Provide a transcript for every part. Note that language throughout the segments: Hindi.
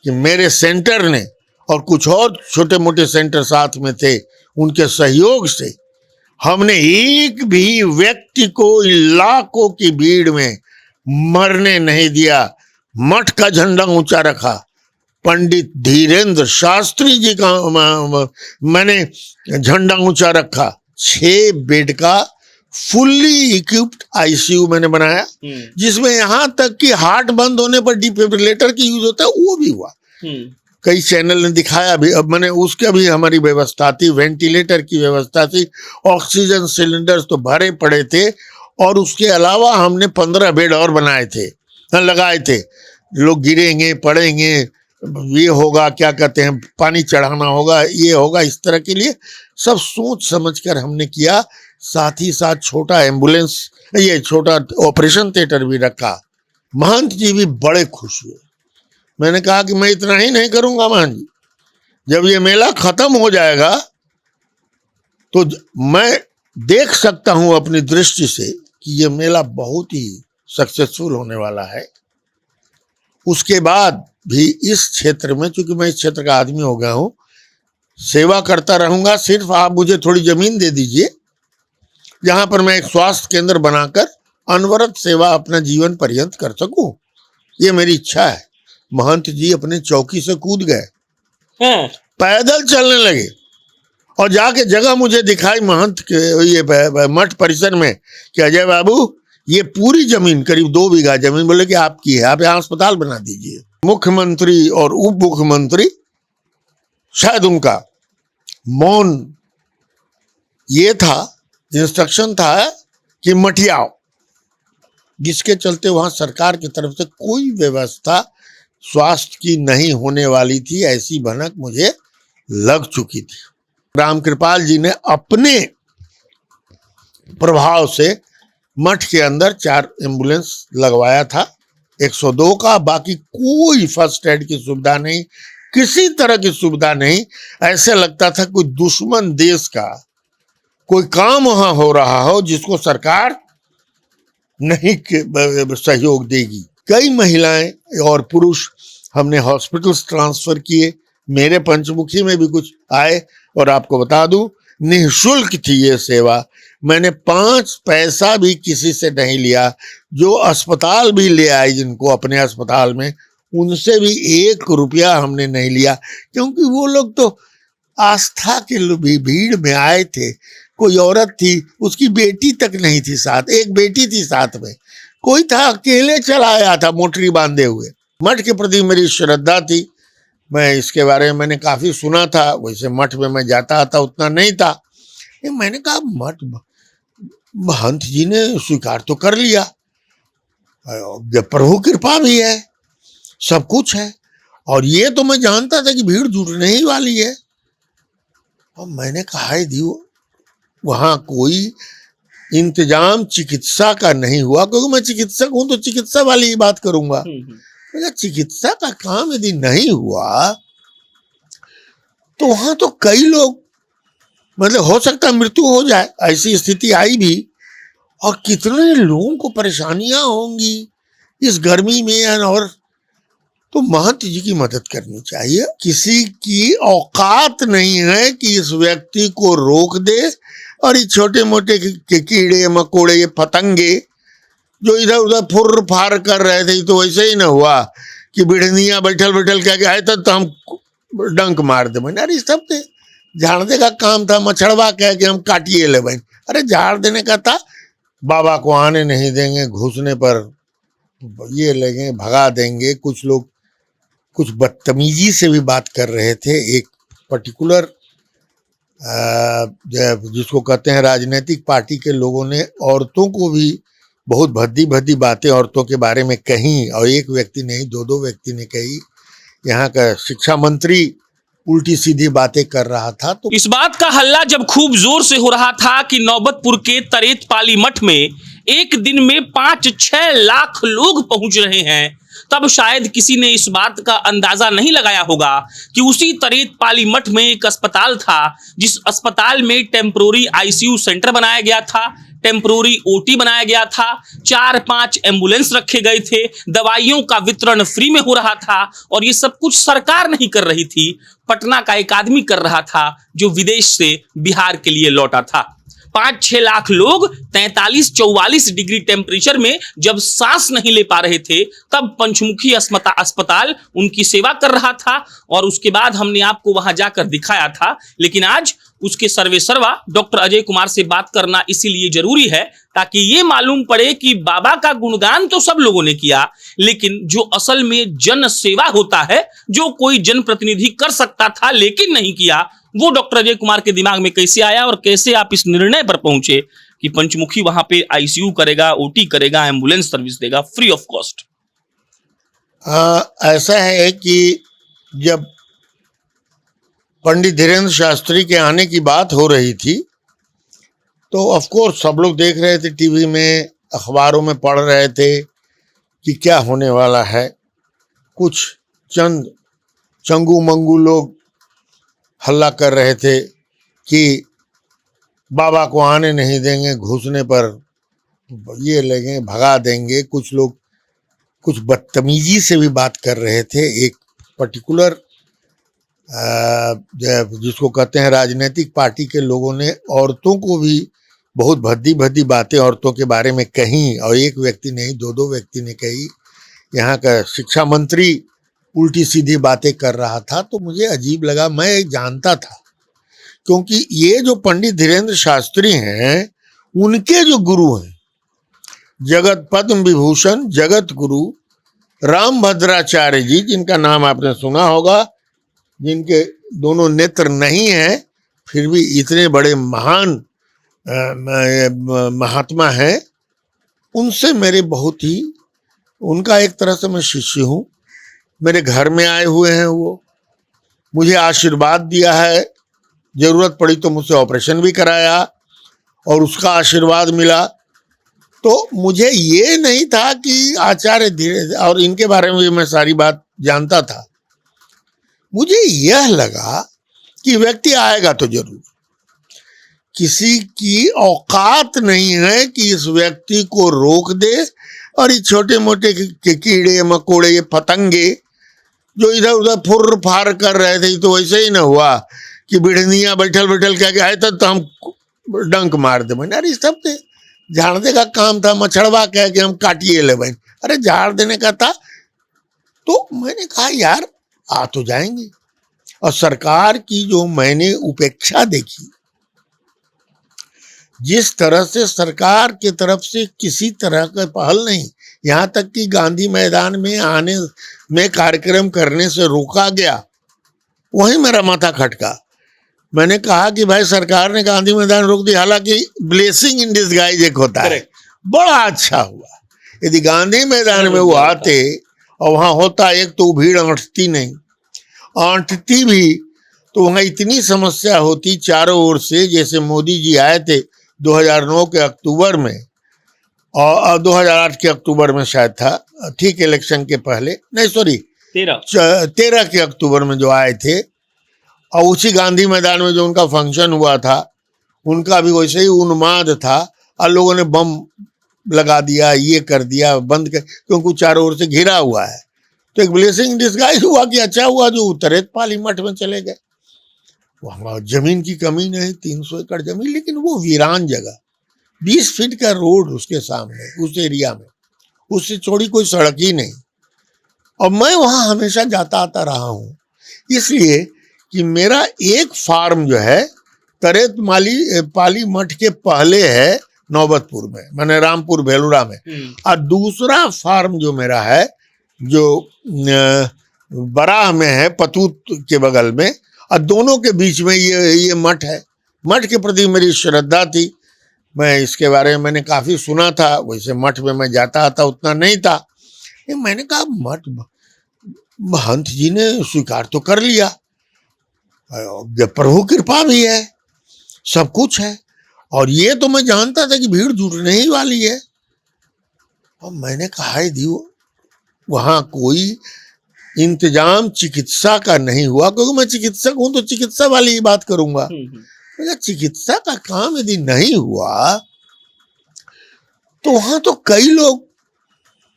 कि मेरे सेंटर ने और कुछ और छोटे मोटे सेंटर साथ में थे, उनके सहयोग से हमने एक भी व्यक्ति को लाखों की भीड़ में मरने नहीं दिया। मठ का झंडा ऊंचा रखा। पंडित धीरेन्द्र शास्त्री जी का मैंने झंडा ऊंचा रखा। 6 बेड का फुल्ली इक्विप्ड आईसीयू मैंने बनाया, जिसमें यहां तक कि हार्ट बंद होने पर डिफिब्रिलेटर की यूज होता है, वो भी हुआ। कई चैनल ने दिखाया भी। अब मैंने उसके भी हमारी व्यवस्था थी, वेंटिलेटर की व्यवस्था थी, ऑक्सीजन सिलेंडर्स तो भरे पड़े थे, और उसके अलावा हमने 15 बेड और बनाए थे, लगाए थे। लोग गिरेंगे, पड़ेंगे, ये होगा, क्या कहते हैं, पानी चढ़ाना होगा, ये होगा, इस तरह के लिए सब सोच समझकर हमने किया। साथ ही साथ छोटा एम्बुलेंस, ये छोटा ऑपरेशन थिएटर भी रखा। महंत जी भी बड़े खुश हुए। मैंने कहा कि मैं इतना ही नहीं करूंगा महंत जी, जब ये मेला खत्म हो जाएगा तो मैं देख सकता हूं अपनी दृष्टि से कि ये मेला बहुत ही सक्सेसफुल होने वाला है। उसके बाद भी इस क्षेत्र में, चूंकि मैं इस क्षेत्र का आदमी हो गया हूं, सेवा करता रहूंगा। सिर्फ आप मुझे थोड़ी जमीन दे दीजिए जहां पर मैं एक स्वास्थ्य केंद्र बनाकर अनवरत सेवा अपना जीवन पर्यंत कर सकूं, ये मेरी इच्छा है। महंत जी अपने चौकी से कूद गए, पैदल चलने लगे, और जाके जगह मुझे दिखाई महंत के ये मठ परिसर में कि अजय बाबू, ये पूरी जमीन करीब 2 बीघा जमीन, बोले कि आपकी है, आप यहाँ अस्पताल बना दीजिए। मुख्यमंत्री और उप मुख्यमंत्री, शायद उनका मौन ये था, इंस्ट्रक्शन था कि मटियाओ, जिसके चलते वहां सरकार की तरफ से कोई व्यवस्था स्वास्थ्य की नहीं होने वाली थी, ऐसी भनक मुझे लग चुकी थी। रामकृपाल जी ने अपने प्रभाव से मठ के अंदर 4 एम्बुलेंस लगवाया था, 102 का। बाकी कोई फर्स्ट एड की सुविधा नहीं, किसी तरह की सुविधा नहीं। ऐसे लगता था कोई दुश्मन देश का कोई काम वहां हो रहा हो जिसको सरकार नहीं सहयोग देगी। कई महिलाएं और पुरुष हमने हॉस्पिटल्स ट्रांसफर किए। मेरे पंचमुखी में भी कुछ आए, और आपको बता दूं, निःशुल्क थी ये सेवा। मैंने 5 पैसा भी किसी से नहीं लिया। जो अस्पताल भी ले आए जिनको अपने अस्पताल में, उनसे भी 1 रुपया हमने नहीं लिया, क्योंकि वो लोग तो आस्था के भीड़ में आए थे। कोई औरत थी, उसकी बेटी तक नहीं थी साथ, एक बेटी थी साथ में, कोई था अकेले चला आया था मोटरी बांधे हुए। मठ के प्रति मेरी श्रद्धा थी, मैं इसके बारे में मैंने काफी सुना था। वैसे मठ में मैं जाता आता उतना नहीं था। मैंने कहा मठ महंत जी ने स्वीकार तो कर लिया, जब प्रभु कृपा भी है, सब कुछ है, और ये तो मैं जानता था कि भीड़ जुटने ही वाली है। और मैंने कहा दियो, वहां कोई इंतजाम चिकित्सा का नहीं हुआ, क्योंकि मैं चिकित्सक हूं तो चिकित्सा वाली ही बात करूंगा। चिकित्सा का काम यदि नहीं हुआ तो वहां तो कई लोग, मतलब हो सकता है मृत्यु हो जाए, ऐसी स्थिति आई भी, और कितने लोगों को परेशानियां होंगी इस गर्मी में। और तो महंत जी की मदद करनी चाहिए। किसी की औकात नहीं है कि इस व्यक्ति को रोक दे, और ये छोटे मोटे कीड़े मकोड़े, ये पतंगे जो इधर उधर फुर फार कर रहे थे, तो वैसे ही ना हुआ कि बिढ़निया बैठल बैठल कह के आए तो हम डंक मार दे। मैंने अरे सब के झाड़ने का काम था, मछड़वा कह के हम काटिए ले भाई। अरे झाड़ देने का था, बाबा को आने नहीं देंगे, घुसने पर ये लेंगे, भगा देंगे। कुछ लोग कुछ बदतमीजी से भी बात कर रहे थे। एक पर्टिकुलर जिसको कहते हैं राजनीतिक पार्टी के लोगों ने औरतों को भी बहुत भद्दी भद्दी बातें औरतों के बारे में कही, और एक व्यक्ति नहीं 2-2 व्यक्ति ने कही। यहाँ का शिक्षा मंत्री उल्टी सीधी बातें कर रहा था। तो इस बात का हल्ला जब खूब जोर से हो रहा था कि नौबतपुर के तरेत पाली मठ में एक दिन में 5-6 लाख लोग पहुंच रहे हैं, तब शायद किसी ने इस बात का अंदाजा नहीं लगाया होगा कि उसी तरेत पाली मठ में एक अस्पताल था, जिस अस्पताल में टेम्पोररी आईसीयू सेंटर बनाया गया था, टेम्पोररी ओटी बनाया गया था, 4-5 एम्बुलेंस रखे गए थे, दवाइयों का वितरण फ्री में हो रहा था और ये सब कुछ सरकार नहीं कर रही थी, पटना का एक आदमी कर रहा था जो विदेश से बिहार के लिए लौटा था। 5-6 लाख लोग 43-44 डिग्री टेम्परेचर में जब सांस नहीं ले पा रहे थे, तब पंचमुखी अस्पताल उनकी सेवा कर रहा था और उसके बाद हमने आपको वहां जाकर दिखाया था। लेकिन आज उसके सर्वेसर्वा डॉक्टर अजय कुमार से बात करना इसीलिए जरूरी है ताकि ये मालूम पड़े कि बाबा का गुणगान तो सब लोगों ने किया, लेकिन जो असल में जन सेवा होता है, जो कोई जनप्रतिनिधि कर सकता था लेकिन नहीं किया, वो डॉक्टर अजय कुमार के दिमाग में कैसे आया और कैसे आप इस निर्णय पर पहुंचे कि पंचमुखी वहां पे आईसीयू करेगा, ओटी करेगा, एम्बुलेंस सर्विस देगा फ्री ऑफ कॉस्ट। ऐसा है कि जब पंडित धीरेन्द्र शास्त्री के आने की बात हो रही थी तो ऑफ कोर्स सब लोग देख रहे थे, टीवी में, अखबारों में पढ़ रहे थे कि क्या होने वाला है। कुछ चंद चंगू मंगू लोग हल्ला कर रहे थे कि बाबा को आने नहीं देंगे, घुसने पर ये लेंगे, भगा देंगे। कुछ लोग कुछ बदतमीजी से भी बात कर रहे थे। एक पर्टिकुलर जिसको कहते हैं राजनीतिक पार्टी के लोगों ने औरतों को भी बहुत भद्दी भद्दी बातें औरतों के बारे में कही, और एक व्यक्ति नहीं, दो व्यक्ति ने कही। यहाँ का शिक्षा मंत्री उल्टी सीधी बातें कर रहा था, तो मुझे अजीब लगा। मैं जानता था क्योंकि ये जो पंडित धीरेन्द्र शास्त्री हैं, उनके जो गुरु हैं, जगत पद्म विभूषण जगत गुरु रामभद्राचार्य जी, जिनका नाम आपने सुना होगा, जिनके दोनों नेत्र नहीं हैं फिर भी इतने बड़े महान महात्मा हैं, उनसे मेरे बहुत ही, उनका एक तरह से मैं शिष्य हूँ। मेरे घर में आए हुए हैं, वो मुझे आशीर्वाद दिया है, जरूरत पड़ी तो मुझसे ऑपरेशन भी कराया और उसका आशीर्वाद मिला। तो मुझे ये नहीं था कि आचार्य धीरे, और इनके बारे में भी मैं सारी बात जानता था। मुझे यह लगा कि व्यक्ति आएगा तो जरूर, किसी की औकात नहीं है कि इस व्यक्ति को रोक दे। और ये छोटे मोटे कीड़े मकोड़े, ये पतंगे जो इधर उधर फुर फार कर रहे थे, तो वैसे ही ना हुआ कि बिढ़निया बैठल बैठल कह के आए तो हम डंक मार दे। मैंने अरे सब झाड़ने का काम था, मछड़वा कह के हम काटिए ले बहन, अरे झाड़ देने का था। तो मैंने कहा यार आ तो जाएंगे। और सरकार की जो मैंने उपेक्षा देखी, जिस तरह से सरकार की तरफ से किसी तरह का पहल नहीं, यहाँ तक कि गांधी मैदान में आने में कार्यक्रम करने से रोका गया, वही मेरा माथा खटका। मैंने कहा कि भाई सरकार ने गांधी मैदान रोक दिया, हालांकि ब्लेसिंग इन डिसगाइज एक होता है, बड़ा अच्छा हुआ। यदि गांधी मैदान में वो आते और वहाँ होता, एक तो भीड़ अंटती नहीं, अंटती भी तो वहाँ इतनी समस्या होती चारों ओर से। जैसे मोदी जी आए थे 2009 के अक्टूबर में और 2008 के अक्टूबर में शायद था, ठीक इलेक्शन के पहले, नहीं सॉरी 13 के अक्टूबर में जो आए थे, और उसी गांधी मैदान में जो उनका फंक्शन हुआ था, उनका भी वैसे ही उन्माद था और लोगों ने बम लगा दिया, ये कर दिया, बंद कर, क्योंकि चारों ओर से घिरा हुआ है। तो एक ब्लेसिंग डिसगाइज हुआ कि अच्छा हुआ जो उतरे पाली मठ में चले गए। वहाँ जमीन की कमी नहीं, 300 एकड़ जमीन, लेकिन वो वीरान जगह, 20 फीट का रोड उसके सामने, उस एरिया में, उससे चौड़ी कोई सड़क ही नहीं। और मैं वहाँ हमेशा जाता आता रहा हूँ, इसलिए कि मेरा एक फार्म जो है तरेत पाली मठ के पहले है नौबतपुर में, मैंने रामपुर भेलुरा में, और दूसरा फार्म जो मेरा है जो बराह में है, पतूत के बगल में, और दोनों के बीच में ये मठ है। मठ के प्रति मेरी श्रद्धा थी, मैं इसके बारे में मैंने काफ़ी सुना था, वैसे मठ में मैं जाता आता उतना नहीं था। मैंने कहा मठ महंत जी ने स्वीकार तो कर लिया, जब प्रभु कृपा भी है, सब कुछ है, और ये तो मैं जानता था कि भीड़ जुटने ही वाली है। और मैंने कहा दियो वहाँ कोई इंतजाम चिकित्सा का नहीं हुआ, क्योंकि मैं चिकित्सक हूं तो चिकित्सा वाली ही बात करूंगा। चिकित्सा का काम यदि नहीं हुआ तो वहां तो कई लोग,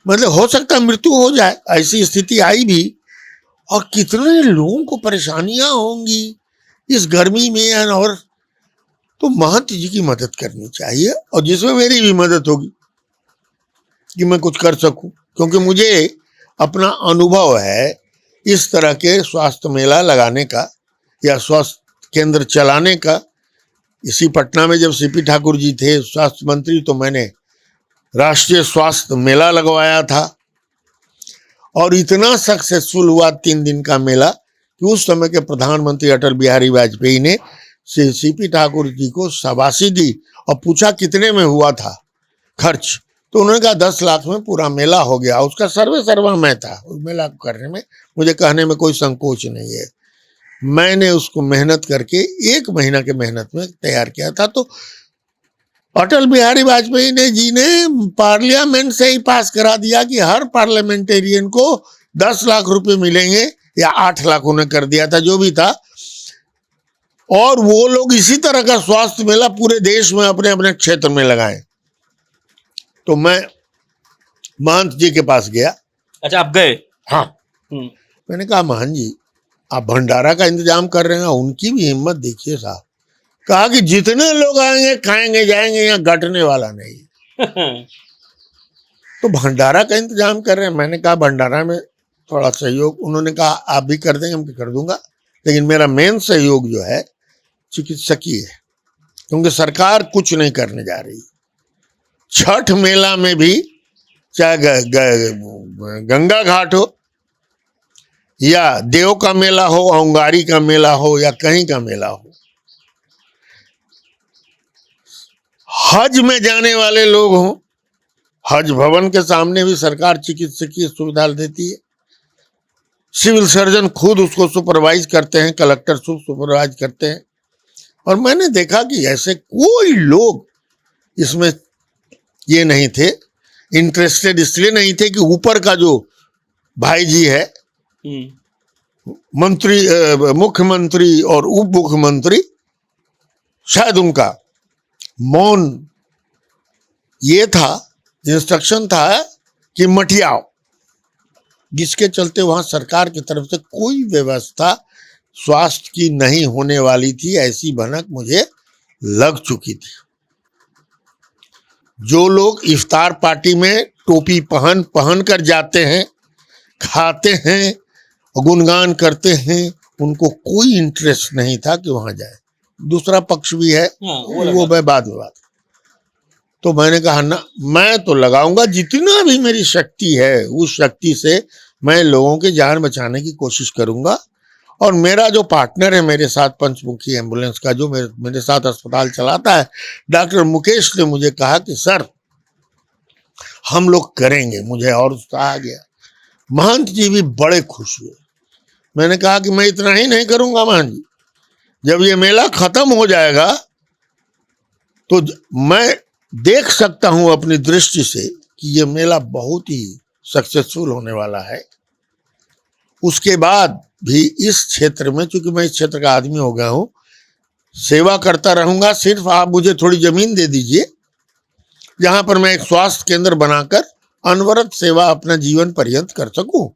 मतलब हो सकता है मृत्यु हो जाए, ऐसी स्थिति आई भी, और कितने लोगों को परेशानियां होंगी इस गर्मी में। और तो महंत जी की मदद करनी चाहिए, और जिसमें मेरी भी मदद होगी कि मैं कुछ कर सकूं, क्योंकि मुझे अपना अनुभव है इस तरह के स्वास्थ्य मेला लगाने का या स्वास्थ्य केंद्र चलाने का। इसी पटना में जब सीपी ठाकुर जी थे स्वास्थ्य मंत्री, तो मैंने राष्ट्रीय स्वास्थ्य मेला लगवाया था, और इतना सक्सेसफुल हुआ 3 दिन का मेला कि उस समय के प्रधानमंत्री अटल बिहारी वाजपेयी ने सीपी ठाकुर जी को शाबाशी दी और पूछा कितने में हुआ था खर्च, तो उन्होंने कहा 10 लाख में पूरा मेला हो गया। उसका सर्वा मैं था उस मेला को करने में, मुझे कहने में कोई संकोच नहीं है। मैंने उसको मेहनत करके 1 महीना के मेहनत में तैयार किया था। तो अटल बिहारी वाजपेयी ने पार्लियामेंट से ही पास करा दिया कि हर पार्लियामेंटेरियन को 10 लाख रुपए मिलेंगे, या 8 लाख उन्हें कर दिया था, जो भी था। और वो लोग इसी तरह का स्वास्थ्य मेला पूरे देश में अपने अपने क्षेत्र में लगाएं। तो मैं महंत जी के पास गया। अच्छा, आप गए? हाँ, मैंने कहा महंत जी, आप भंडारा का इंतजाम कर रहे हैं, उनकी भी हिम्मत देखिए साहब। कहा कि जितने लोग आएंगे खाएंगे जाएंगे, यहाँ घटने वाला नहीं। तो भंडारा का इंतजाम कर रहे हैं। मैंने कहा भंडारा में थोड़ा सहयोग, उन्होंने कहा आप भी कर देंगे, हम भी कर दूंगा, लेकिन मेरा मेन सहयोग जो है चिकित्सकीय है, क्योंकि सरकार कुछ नहीं करने जा रही। छठ मेला में भी, चाहे गंगा घाट हो या देव का मेला हो, अंगारी का मेला हो, या कहीं का मेला हो, हज में जाने वाले लोग हों, हज भवन के सामने भी सरकार चिकित्सकीय सुविधा देती है। सिविल सर्जन खुद उसको सुपरवाइज करते हैं, कलेक्टर सुपरवाइज करते हैं। और मैंने देखा कि ऐसे कोई लोग इसमें ये नहीं थे इंटरेस्टेड, इसलिए नहीं थे कि ऊपर का जो भाई जी है, मंत्री, मुख्यमंत्री और उप मुख्यमंत्री, शायद उनका मौन ये था, इंस्ट्रक्शन था कि मटियाओ, जिसके चलते वहां सरकार की तरफ से कोई व्यवस्था स्वास्थ्य की नहीं होने वाली थी, ऐसी भनक मुझे लग चुकी थी। जो लोग इफ्तार पार्टी में टोपी पहन कर जाते हैं, खाते हैं, गुणगान करते हैं, उनको कोई इंटरेस्ट नहीं था कि वहां जाए। दूसरा पक्ष भी है, वो मैं बाद में बात। तो मैंने कहा ना, मैं तो लगाऊंगा जितना भी मेरी शक्ति है, उस शक्ति से मैं लोगों की जान बचाने की कोशिश करूंगा। और मेरा जो पार्टनर है मेरे साथ, पंचमुखी एम्बुलेंस का, जो मेरे साथ अस्पताल चलाता है, डॉक्टर मुकेश ने मुझे कहा कि सर हम लोग करेंगे। मुझे और उत्साह आ गया। महंत जी भी बड़े खुश हुए। मैंने कहा कि मैं इतना ही नहीं करूंगा महंत जी, जब ये मेला खत्म हो जाएगा तो मैं देख सकता हूं अपनी दृष्टि से कि ये मेला बहुत ही सक्सेसफुल होने वाला है। उसके बाद भी इस क्षेत्र में, चूंकि मैं इस क्षेत्र का आदमी हो गया हूं, सेवा करता रहूंगा। सिर्फ आप मुझे थोड़ी जमीन दे दीजिए जहां पर मैं एक स्वास्थ्य केंद्र बनाकर अनवरत सेवा अपना जीवन पर्यंत कर सकूं,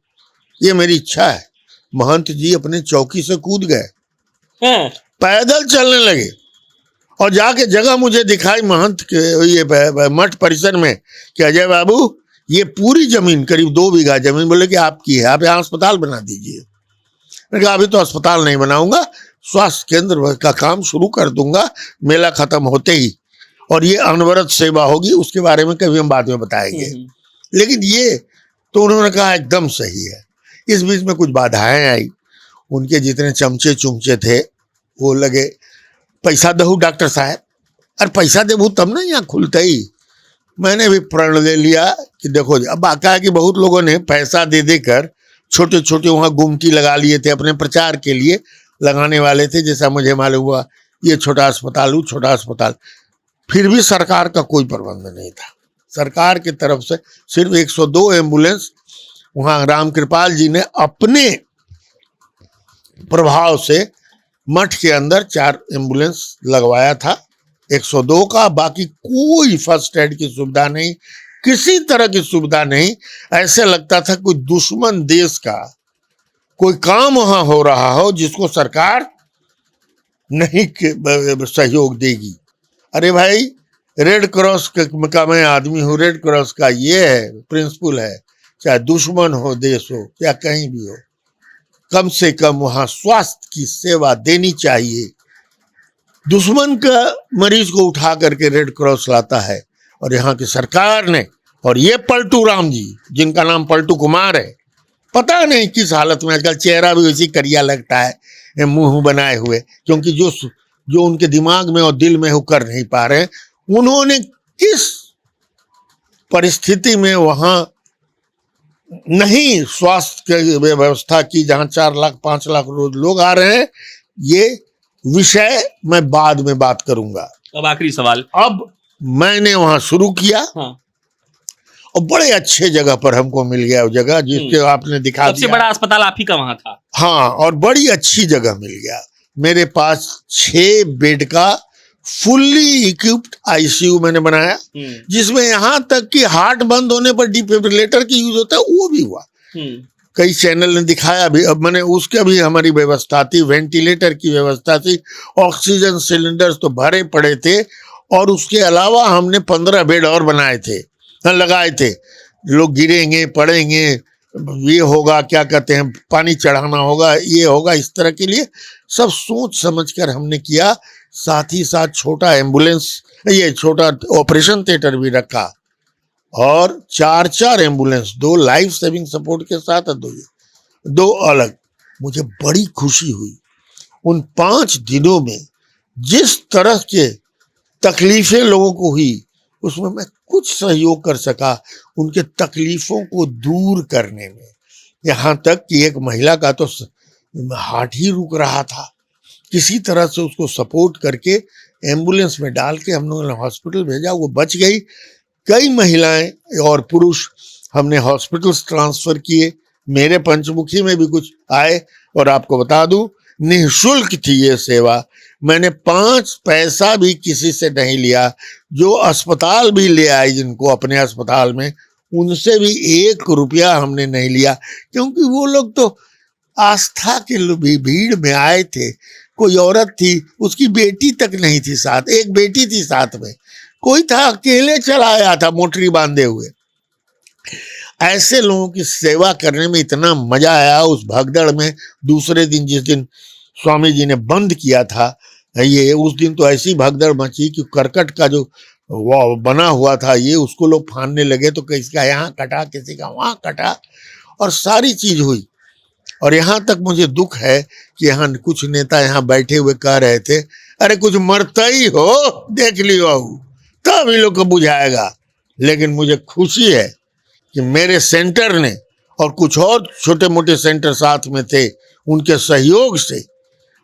ये मेरी इच्छा है। महंत जी अपने चौकी से कूद गए, पैदल चलने लगे, और जाके जगह मुझे दिखाई महंत के ये मठ परिसर में कि अजय बाबू ये पूरी जमीन, करीब 2 बीघा जमीन, बोले कि आपकी है, आप यहाँ अस्पताल बना दीजिए। मैंने कहा अभी तो अस्पताल नहीं बनाऊंगा, स्वास्थ्य केंद्र का काम शुरू कर दूंगा मेला खत्म होते ही, और ये अनवरत सेवा होगी, उसके बारे में कभी हम बाद में बताएंगे। लेकिन ये तो उन्होंने कहा एकदम सही है। इस बीच में कुछ बाधाएं आई, उनके जितने चमचे चुमचे थे वो लगे पैसा दहू डॉक्टर साहब, अरे पैसा देबू तब ना यहाँ खुलते ही। मैंने भी प्रण ले लिया कि देखो, अब बाका है कि बहुत लोगों ने पैसा दे देकर छोटे छोटे वहाँ गुमटी लगा लिए थे, अपने प्रचार के लिए लगाने वाले थे। जैसा मुझे मालूम हुआ ये छोटा अस्पताल, वो छोटा अस्पताल, फिर भी सरकार का कोई प्रबंध नहीं था। सरकार की तरफ से सिर्फ 102 एम्बुलेंस वहाँ रामकृपाल जी ने अपने प्रभाव से मठ के अंदर 4 एम्बुलेंस लगवाया था, 102 का, बाकी कोई फर्स्ट एड की सुविधा नहीं, किसी तरह की सुविधा नहीं। ऐसे लगता था कोई दुश्मन देश का कोई काम वहां हो रहा हो जिसको सरकार नहीं सहयोग देगी। अरे भाई, रेड क्रॉस का मैं आदमी हूँ, रेड क्रॉस का ये है प्रिंसिपल है, चाहे दुश्मन हो देश हो या कहीं भी हो, कम से कम वहां स्वास्थ्य की सेवा देनी चाहिए। दुश्मन का मरीज को उठा करके रेड क्रॉस लाता है, और यहाँ की सरकार ने, और ये पलटू राम जी जिनका नाम पलटू कुमार है, पता नहीं किस हालत में, आजकल चेहरा भी वैसी करिया लगता है, मुंह बनाए हुए, क्योंकि जो उनके दिमाग में और दिल में वो कर नहीं पा रहे। उन्होंने किस परिस्थिति में वहां नहीं स्वास्थ्य की व्यवस्था की, जहां 4 लाख 5 लाख रोज लोग आ रहे हैं, ये विषय मैं बाद में बात करूंगा। अब आखिरी सवाल। अब मैंने वहां शुरू किया, हाँ। और बड़े अच्छे जगह पर हमको मिल गया वो जगह जिसके आपने दिखा सबसे बड़ा अस्पताल आप ही का वहां था। हाँ, और बड़ी अच्छी जगह मिल गया। मेरे पास 6 बेड का फुल्ली इक्विप्ड आईसीयू मैंने बनाया, जिसमें यहां तक कि हार्ट बंद होने पर डिफिब्रिलेटर की यूज होता है, वो भी हुआ। कई चैनल ने दिखाया भी। अब मैंने उसका भी हमारी व्यवस्था थी, वेंटिलेटर की व्यवस्था थी, ऑक्सीजन सिलेंडर्स तो भरे पड़े थे, और उसके अलावा हमने 15 बेड और बनाए थे, लगाए थे। लोग गिरेंगे पड़ेंगे, ये होगा, क्या कहते हैं, पानी चढ़ाना होगा, ये होगा, इस तरह के लिए सब सोच समझकर हमने किया। साथ ही साथ छोटा एम्बुलेंस, ये छोटा ऑपरेशन थिएटर भी रखा, और 4 एम्बुलेंस, 2 लाइफ सेविंग सपोर्ट के साथ, 2 अलग। मुझे बड़ी खुशी हुई उन 5 दिनों में, जिस तरह के तकलीफें लोगों को हुई, उसमें मैं कुछ सहयोग कर सका उनके तकलीफों को दूर करने में। यहाँ तक कि एक महिला का तो हार्ट ही रुक रहा था, किसी तरह से उसको सपोर्ट करके एम्बुलेंस में डाल के हम लोगों ने हॉस्पिटल भेजा, वो बच गई। कई महिलाएं और पुरुष हमने हॉस्पिटल्स ट्रांसफर किए, मेरे पंचमुखी में भी कुछ आए, और आपको बता दूं निःशुल्क थी ये सेवा। मैंने 5 पैसा भी किसी से नहीं लिया। जो अस्पताल भी ले आए जिनको अपने अस्पताल में, उनसे भी 1 रुपया हमने नहीं लिया, क्योंकि वो लोग तो आस्था के भीड़ में आए थे। कोई औरत थी, उसकी बेटी तक नहीं थी साथ, एक बेटी थी साथ में, कोई था अकेले चला आया था मोटरी बांधे हुए। ऐसे लोगों की सेवा करने में इतना मजा आया उस भगदड़ में। दूसरे दिन, जिस दिन स्वामी जी ने बंद किया था ये, उस दिन तो ऐसी भगदड़ मची कि करकट का जो वो बना हुआ था ये, उसको लोग फाड़ने लगे, तो किसी का यहाँ कटा, किसी का वहां कटा, और सारी चीज हुई। और यहाँ तक मुझे दुख है कि यहाँ कुछ नेता यहाँ बैठे हुए कह रहे थे, अरे कुछ मरता ही हो देख लियो तब इन लोग को बुझाएगा। लेकिन मुझे खुशी है कि मेरे सेंटर ने, और कुछ और छोटे मोटे सेंटर साथ में थे, उनके सहयोग से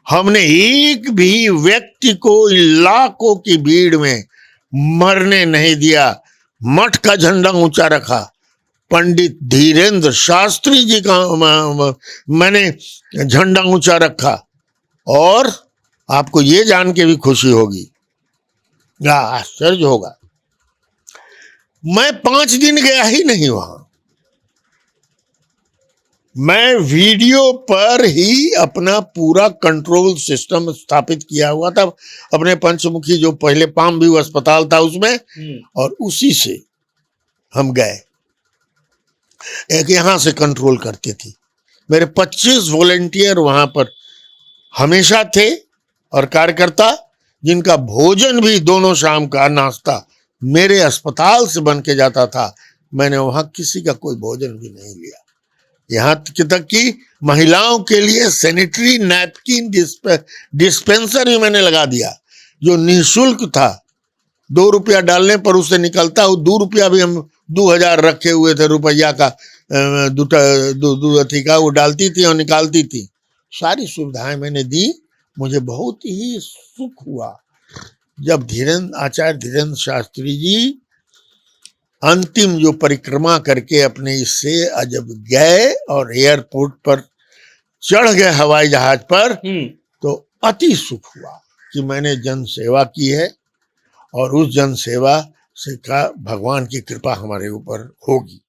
हमने एक भी व्यक्ति को लाखों की भीड़ में मरने नहीं दिया। मठ का झंडा ऊंचा रखा। पंडित धीरेन्द्र शास्त्री जी का मैंने झंडा ऊंचा रखा, और आपको ये जान के भी खुशी होगी, आश्चर्य होगा, मैं 5 दिन गया ही नहीं वहां। मैं वीडियो पर ही अपना पूरा कंट्रोल सिस्टम स्थापित किया हुआ था, अपने पंचमुखी जो पहले पाम व्यू अस्पताल था उसमें, और उसी से हम गए। एक यहां से कंट्रोल करते थे। मेरे 25 वॉलेंटियर वहां पर हमेशा थे, और कार्यकर्ता, जिनका भोजन भी दोनों शाम का नाश्ता मेरे अस्पताल से बन के जाता था। मैंने वहां किसी का कोई भोजन भी नहीं लिया। यहाँ तक कि महिलाओं के लिए सैनिटरी नैपकिन डिस्पेंसर भी मैंने लगा दिया, जो निःशुल्क था। 2 रुपया डालने पर उससे निकलता, 2 रुपया भी हम 2000 रखे हुए थे रुपया का, दूध का, वो डालती थी और निकालती थी। सारी सुविधाएं मैंने दी। मुझे बहुत ही सुख हुआ जब आचार्य धीरेन्द्र शास्त्री जी अंतिम जो परिक्रमा करके अपने इससे जब गए और एयरपोर्ट पर चढ़ गए हवाई जहाज पर, तो अति सुख हुआ कि मैंने जन सेवा की है। और उस जन सेवा से का भगवान की कृपा हमारे ऊपर होगी।